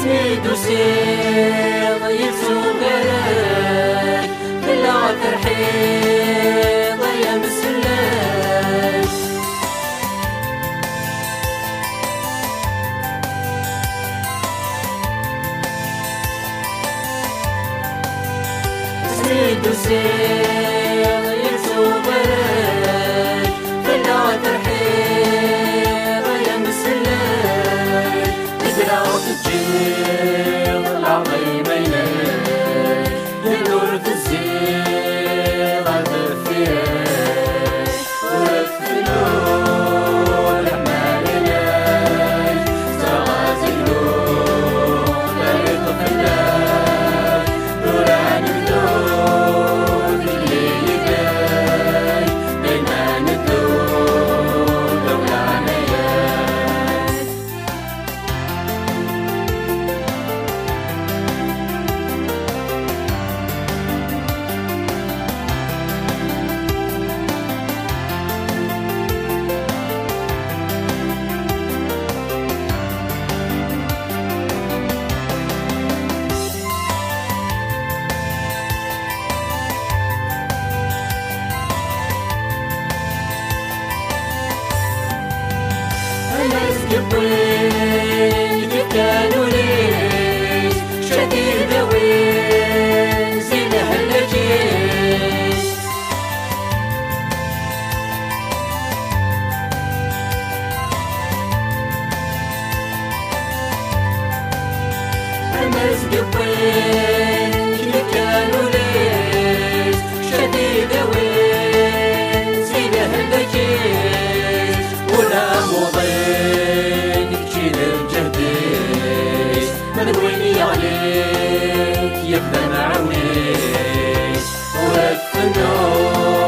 سنيد وسيض يرسو بالك بلا ترحيض يا مسلاك. سنيد وسيض يرسو بالك بلا ترحيض يا مسلاك. تقرا وتجيض العظيم إليك لنور الزيض عذفيك ويثنون الأعمال إليك سغازلون لا يطفلك نوران الدود اللي يديك بينان الدود دولانيك. قبل كانوا ليش شديد وين زينه النجيش. أمس قبل كانوا ليش شديد وين زينه النجيش. ولا مضيق الجهديش من وين عليك يبدا معونيش وفي النور